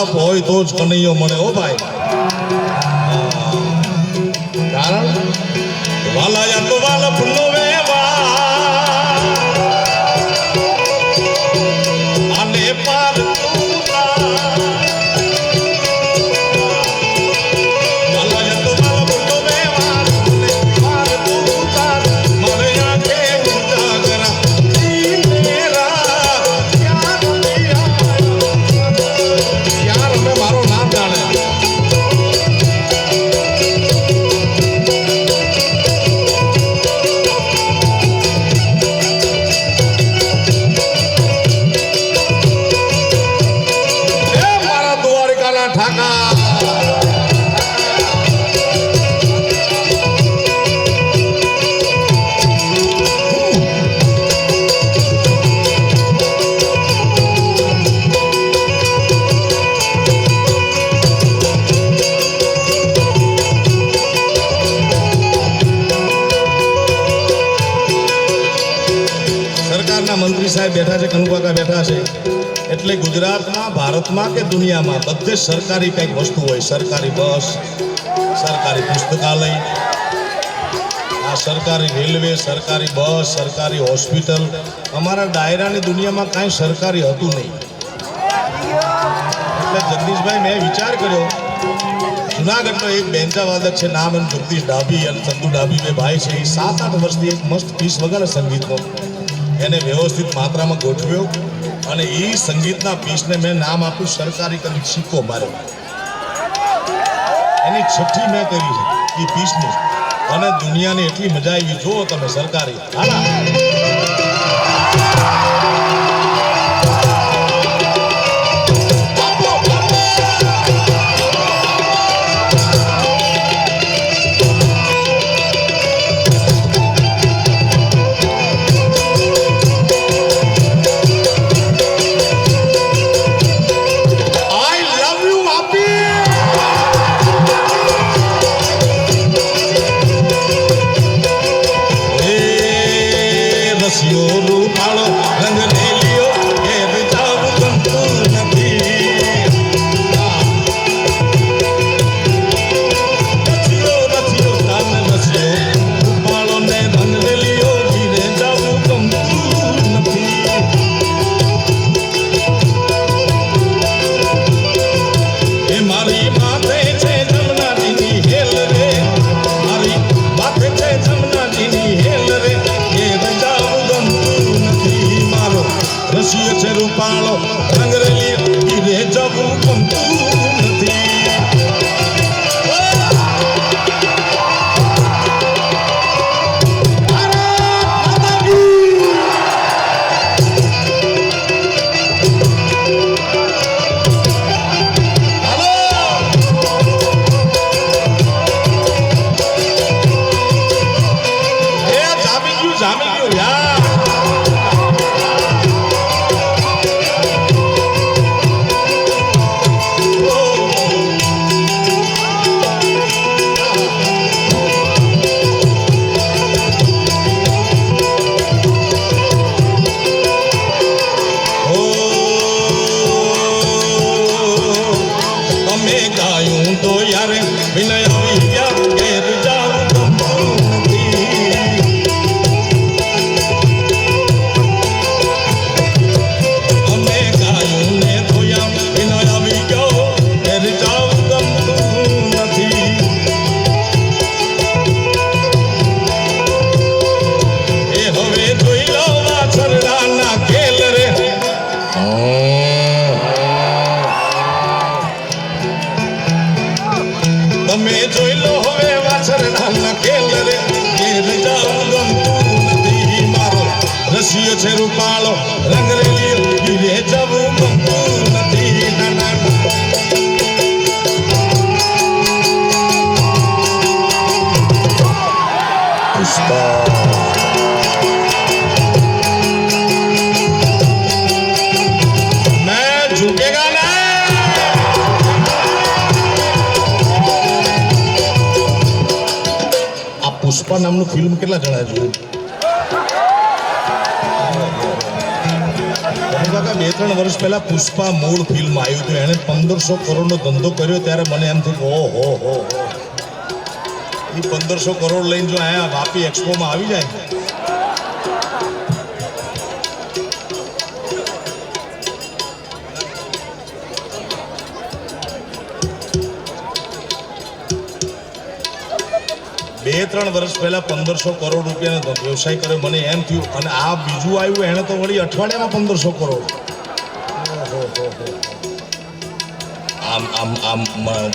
આલપ હોય તો જ કનૈયો મળે હો ભાઈ. કારણ વાલાયા તો વાલપ નો વેવા આને પાર મંત્રી સાહેબ બેઠા છે, કનુકાકા બેઠા છે, એટલે ગુજરાતમાં, ભારતમાં કે દુનિયામાં બધે સરકારી કંઈક વસ્તુ હોય. સરકારી બસ, સરકારી પુસ્તકાલય, આ સરકારી રેલવે, સરકારી બસ, સરકારી હોસ્પિટલ. અમારા ડાયરાની દુનિયામાં કાંઈ સરકારી હતું નહીં. એટલે જગદીશભાઈ મેં વિચાર કર્યો, જુનાગઢનો એક બેન્ચાવાદક છે, નામ એનું જગદીશ ડાભી અને ચંદુ ડાભી બે ભાઈ છે. એ 7-8 વર્ષથી એક મસ્ત પીસ વગાડે સંગીતનો. એને વ્યવસ્થિત માત્રામાં ગોઠવ્યો અને એ સંગીતના પીસને મેં નામ આપ્યું સરકારી કરી સિક્કો માર્યો. એની છઠ્ઠી મેં કરી છે એ પીસની, અને દુનિયાને એટલી મજા આવી. જુઓ તમે સરકારી હાલા રૂપાળો રંગરેલી રે જવું ગમતું નથી. જામી ગયું યાર. છે રૂપાળો રંગરેલી રે જવું ગમતું નથી. પુષ્પા મેં ઝુકેગા ના. આ પુષ્પા નામનું ફિલ્મ કેટલા જણા જોયું? કાકા 2-3 વર્ષ પહેલા પુષ્પા મૂળ ફિલ્મ આવ્યું હતું, એણે 1500 કરોડનો ધંધો કર્યો, ત્યારે મને એમ થયું ઓહો હો એ 1500 કરોડ લઈને જો અહીંયા વાપી એક્સપોમાં આવી જાય. બે 3 વર્ષ પહેલા 1500 કરોડ રૂપિયાનો વ્યવસાય કર્યો, મને એમ થયું. અને આ બીજું આવ્યું, એને તો વળી અઠવાડિયામાં 1500 કરોડ. આમ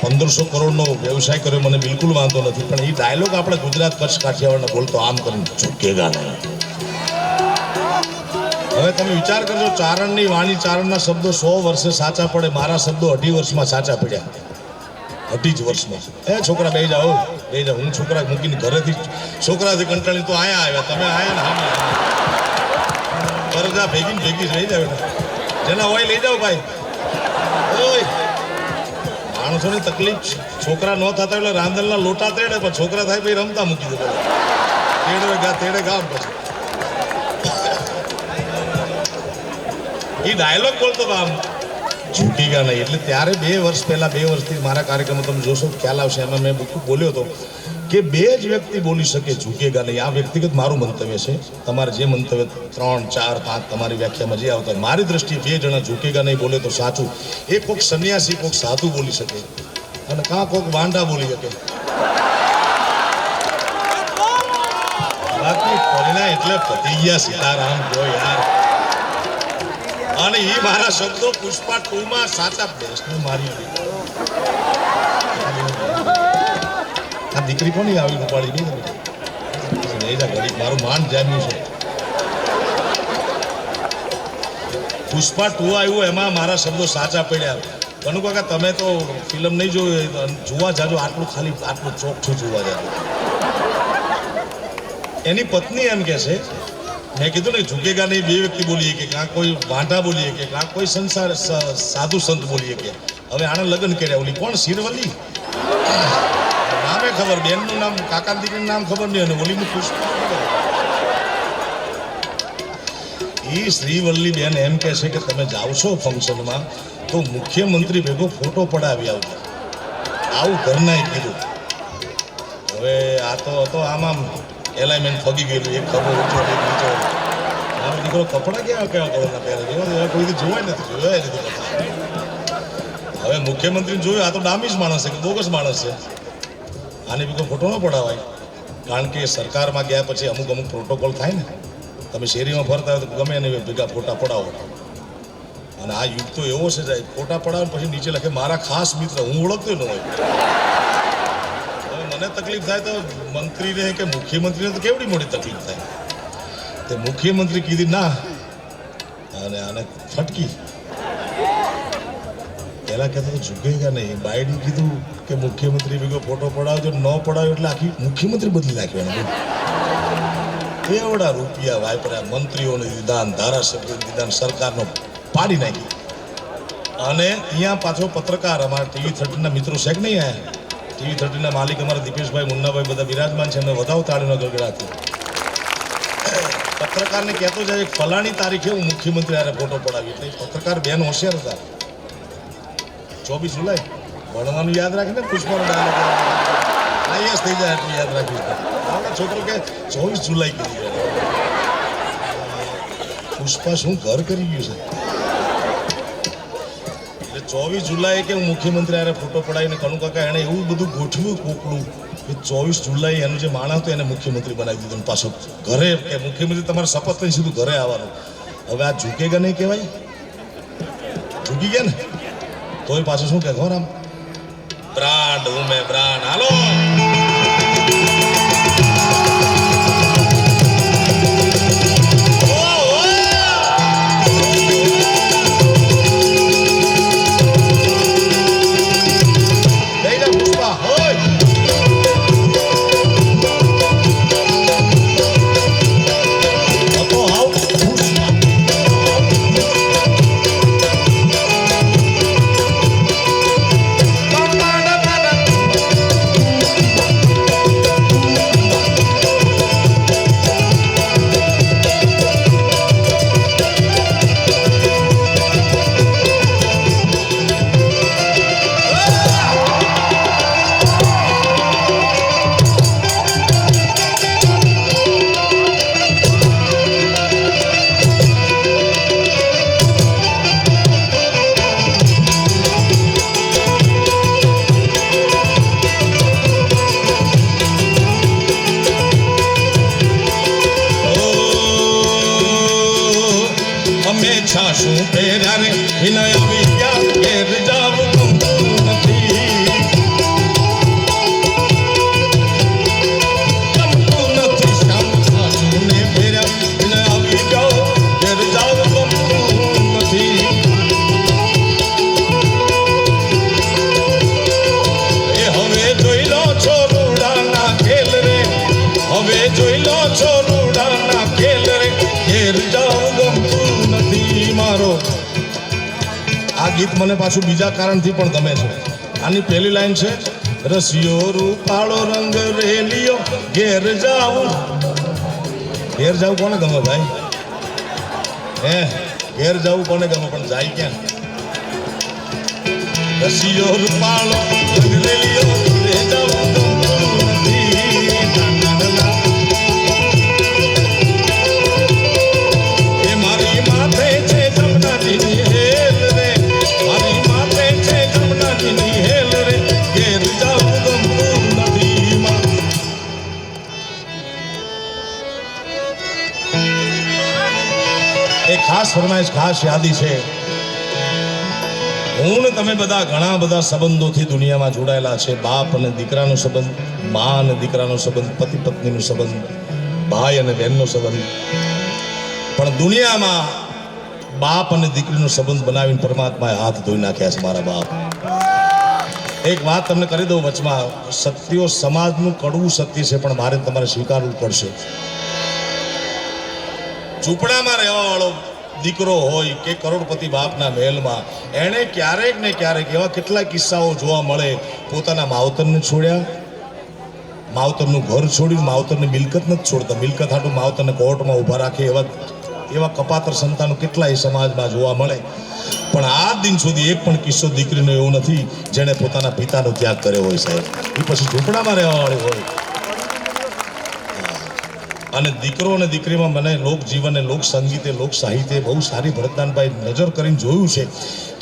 1500 કરોડનો વ્યવસાય કર્યો, મને બિલકુલ વાંધો નથી. પણ એ ડાયલોગ આપણે ગુજરાત કચ્છ કાઠિયાવાડને બોલતો આમ કરીને ઝૂકેગા નહીં. હવે તમે વિચાર કરજો, ચારણની વાણી, ચારણના શબ્દો 100 વર્ષે સાચા પડે, મારા શબ્દો 2.5 વર્ષમાં સાચા પડ્યા. 2.5 વર્ષમાં. છોકરા બે જાઓ. હું છોકરા મૂકીને ઘરેથી છોકરાથી કંટાળી તો આયા આવ્યા, તમે આયા ને કરજા ભેગી લઈ જાવ, જેના હોય લઈ જાઓ ભાઈ. ઓય માણસોની તકલીફ, છોકરા ન થતા એટલે રાંધણના લોટા તેડે, પણ છોકરા થાય ભાઈ રમતા મૂકી દે. તેડે ગાવ પછી એ ડાયલોગ બોલતો આમ ઝૂકેગા નહીં. એટલે ત્યારે 2 વર્ષ પહેલા, 2 વર્ષથી મારા કાર્યક્રમો તમે જોશો ખ્યાલ આવશે, એમાં મેં બોલ્યો હતો કે 2 જ વ્યક્તિ બોલી શકે ઝૂકેગા નહીં. આ વ્યક્તિગત મારું મંતવ્ય છે. તમારે જે મંતવ્ય 3, 4, 5 તમારી વ્યાખ્યામાં જે આવતા હોય, મારી દ્રષ્ટિએ 2 જણા ઝૂકેગા નહીં બોલે તો સાચું. એક કોઈક સંન્યાસી, કોઈક સાધુ બોલી શકે, અને કાં કોઈક વાંડા બોલી શકે. બાકી પરિણા એટલે પતી ગયા સીતારામ જો યાર. અને એ મારા શબ્દો પુષ્પા 2માં સાચા બેસને મારી આ દીકરી કોની આવી ઉપાડી ગઈ. મારું માન જામ્યું છે. પુષ્પા 2 આવ્યું, એમાં મારા શબ્દો સાચા પડ્યા. કનુ કાકા તમે તો ફિલ્મ નહીં જોવા જાજો, આટલું ચોખ્ખું જોવા જાજો. એની પત્ની એમ કે છે, મેં કીધું ને ઝૂકેગા નહીં 2 વ્યક્તિ બોલીએ કે કાં કોઈ વાંઢા બોલીએ કે કાં કોઈ સંસાર સાધુ સંત બોલીએ કે. હવે આને લગ્ન કર્યા, ઓલી કોણ શિરવલ્લી નામે ખબર, બેનનું નામ, કાકા દીકરીનું નામ ખબર નહીં, અને ઓલીનું પુષ્પા. એ શ્રીવલ્લી બેન એમ કહે છે કે તમે જાઓ છો ફંક્શનમાં તો મુખ્યમંત્રી ભેગો ફોટો પડાવી આવજો. આવું ઘરનાએ કીધું. હવે આ તો આમ એલાઇનમેન્ટ ફગી ગયેલું, એક ખબર ઊંચો એક નીચો. મારો દીકરો કપડાં કેવા કલરના પહેરે, કોઈ જોવાય નથી, જોવાય નથી. હવે મુખ્યમંત્રીને જોયું, આ તો ડામીજ માણસ છે કે બોગસ માણસ છે, આને બીજો ફોટો ન પડાવાય. કારણ કે સરકારમાં ગયા પછી અમુક પ્રોટોકોલ થાય ને. તમે શેરીમાં ફરતા હોય તો ગમે એને ભેગા ફોટા પડાવો. અને આ યુગ તો એવો છે, જાય ફોટા પડાવે પછી નીચે લખે મારા ખાસ મિત્ર, હું ઓળખતો ન હોય. મને તકલીફ થાય તો મંત્રીને કે મુખ્યમંત્રીને તો કેવડી મોટી તકલીફ થાય. તે મુખ્યમંત્રી કીધી ના, અને આને ફટકી. પહેલા કહેતો ઝૂકેગા નહીં. બાયડી કીધું કે મુખ્યમંત્રી ભેગો ફોટો પડાવજો, ન પડાવ્યો એટલે આખી મુખ્યમંત્રી બદલી નાખ્યો. એવડા રૂપિયા વાપર્યા, મંત્રીઓને દીધાન, ધારાસભ્યોને દીધાન, સરકારનો પાડી નાખી. અને ત્યાં પાછો પત્રકાર, અમારા TV13ના મિત્રો છે કે નહીં આયા, TV13ના માલિક અમારા દીપેશભાઈ, મુન્નાભાઈ બધા બિરાજમાન છે, એમને વધાવો તાળીનો ગડગડાથી. પત્રકારને કહેતો જાય ફલાણી તારીખે હું મુખ્યમંત્રી આરે ફોટો પડાવી. એટલે પત્રકાર બેન હોશિયાર હતા. 24 જુલાઈ ભણવાનું યાદ રાખીને પુષ્પાનો ડાયલોગ IAS થઈ જાય એટલું યાદ રાખ્યું. આપણા છોકરો કે 24 જુલાઈ કરી પુષ્પા શું ઘર કરી ગયું છે. 24 જુલાઈ કે હું મુખ્યમંત્રી આરે ફોટો પડાવીને કનુ કાકા એણે એવું બધું ગોઠવ્યું કોકડું કે 24 જુલાઈ એનું જે માણસ હતો એને મુખ્યમંત્રી બનાવી દીધું. પાછું ઘરે કે મુખ્યમંત્રી તમારે શપથ નહીં, સીધું ઘરે આવવાનું. હવે આ ઝૂકેગા નહીં કહેવાય, ઝૂકી ગયા ને તોય પાછું શું કહે ખબર, આમ બ્રાન્ડ હું મેં બ્રાન્ડ. હાલો સાસુ પેરા રે વિનય આવી ગયા ઘેર જાવું ગમતું નથી ગમતું નથી શ્યામ સાસુને પેરા વિનય આવી ગયા ઘેર જાવું ગમતું નથી એ હવે જોઈ લો છો રૂડાના ખેલ રે હવે જોઈ લો છો રૂડાના ખેલ રે ઘેર જાવું ગમતું નથી મારો આ ગીત મને પાછું બીજા કારણથી પણ ગમે છે આની પહેલી લાઈન છે રસિયો રૂપાળો રંગ રેલિયો ઘેર જાવું કોને ગમે ભાઈ હે ઘેર જાવું કોને ગમે પણ જાય ક્યાં રસિયો રૂપાળો રંગ રેલિયો ઘેર જાવું ગમતું નથી એ મારી માથે છે જમનાજીની હેલ રે મારી માથે છે જમનાજીની હેલ રે ઘેર જાવું ગમતું નથી એક ખાસ ફરમાઈશ ખાસ યાદી છે હું ને તમે બધા ઘણા બધા સંબંધોથી દુનિયામાં જોડાયેલા છે બાપ અને દીકરાનો સંબંધ મા અને દીકરાનો સંબંધ પતિ પત્નીનો સંબંધ ભાઈ અને બહેનનો સંબંધ પણ દુનિયામાં બાપ અને દીકરીનો સંબંધ બનાવીને પરમાત્માએ હાથ ધોઈ નાખ્યા છે મારા બાપ એક વાત તમને કરી દઉં વચમાં સત્યો સમાજનું કડવું સત્ય છે પણ મારે તમારે સ્વીકારવું પડશે ઝૂંપડામાં રહેવા વાળો દીકરો હોય કે કરોડપતિ બાપના મહેલમાં એણે ક્યારેક ને ક્યારેક એવા કેટલા કિસ્સાઓ જોવા મળે પોતાના માવતરને છોડ્યા માવતરનું ઘર છોડ્યું માવતરની મિલકત નથી છોડતા મિલકત હાટું માવતરને કોર્ટમાં ઊભા રાખે એવા કપાતર સંતાનો કેટલાય સમાજમાં જોવા મળે પણ આ દિન સુધી એક પણ કિસ્સો દીકરીનો એવો નથી જેણે પોતાના પિતાનો ત્યાગ કર્યો હોય સાહેબ એ પછી ઝૂંપડામાં રહેવાવાળી હોય અને દીકરો અને દીકરીમાં મને લોકજીવન લોક સંગીતે લોક સાહિત્ય બહુ સારી ભરતદાનભાઈ નજર કરીને જોયું છે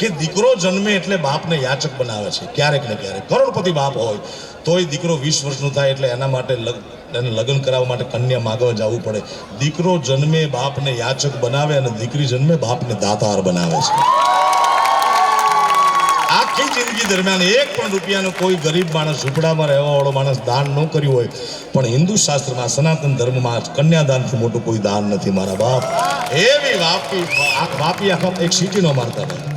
કે દીકરો જન્મે એટલે બાપને યાચક બનાવે છે ક્યારેક ને ક્યારેક કરોડપતિ બાપ હોય તોય દીકરો 20 વર્ષનો થાય એટલે એના માટે એને લગ્ન કરાવવા માટે કન્યા માગવા જવું પડે દીકરો જન્મે બાપને યાચક બનાવે અને દીકરી જન્મે બાપને દાતાર બનાવે છે આખી જિંદગી દરમિયાન એક પણ રૂપિયાનો કોઈ ગરીબ માણસ ઝૂંપડામાં રહેવા વાળો માણસ દાન ન કર્યું હોય પણ હિન્દુ શાસ્ત્રમાં સનાતન ધર્મમાં કન્યાદાનથી મોટું કોઈ દાન નથી મારા બાપ એવી વાપી આખા એક સિટીનો મારતા ભાઈ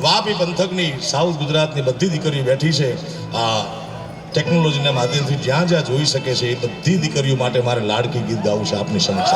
વાપી પંથકની સાઉથ ગુજરાતની બધી દીકરીઓ બેઠી છે આ ટેકનોલોજીના માધ્યમથી જ્યાં જ્યાં જોઈ શકે છે એ બધી દીકરીઓ માટે મારે લાડકી ગીત ગાવું છે આપની સમક્ષ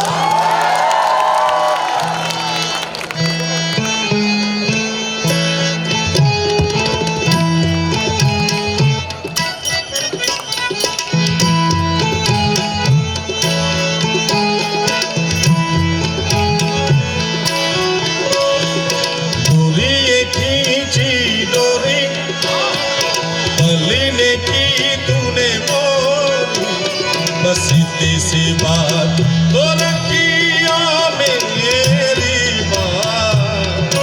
बस इतनी सी बात तो रखिया मेरी बात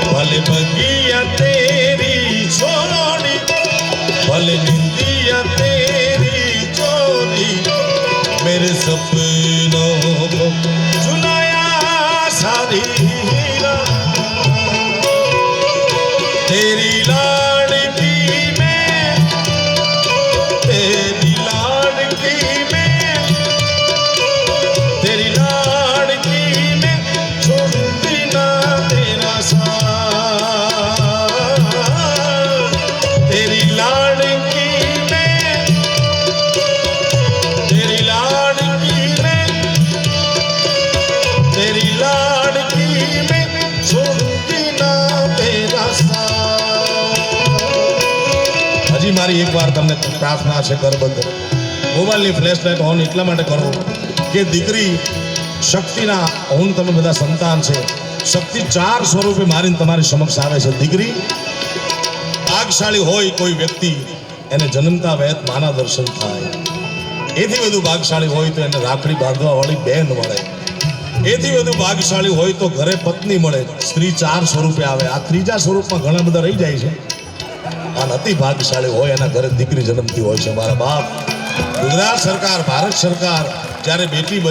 भले बगिया तेरी छोड़ी भले निंदिया तेरी चोरी मेरे सपनों को सुनाया सारी तेरी लाडकी में तेरी लाडकी में छोड़ूंगी ना तेरा साथ तेरी लाडकी में तेरी लाडकी में तेरी लाडकी में छोड़ूंगी ना तेरा साथ हजी मारी एक बार તમને પ્રાર્થના છે કરબદ્ધ મોબાઈલની ફ્લેશ લાઇટ ઓન એટલા માટે કરો કે દીકરી શક્તિના હું તમે બધા સંતાન છે શક્તિ 4 સ્વરૂપે મારીને તમારી સમક્ષ આવે છે દીકરી ભાગશાળી હોય કોઈ વ્યક્તિ એને જન્મતા વેત માના દર્શન થાય એથી વધુ ભાગશાળી હોય તો એને રાખડી બાંધવા વાળી બહેન મળે એથી વધુ ભાગશાળી હોય તો ઘરે પત્ની મળે સ્ત્રી 4 સ્વરૂપે આવે આ ત્રીજા સ્વરૂપમાં ઘણા બધા રહી જાય છે અને અતિ ભાગ્યશાળી હોય એના ઘરે દીકરી જન્મતી હોય છે મારા બાપ ગુજરાત સરકાર ભારત સરકાર જ્યારે બેટી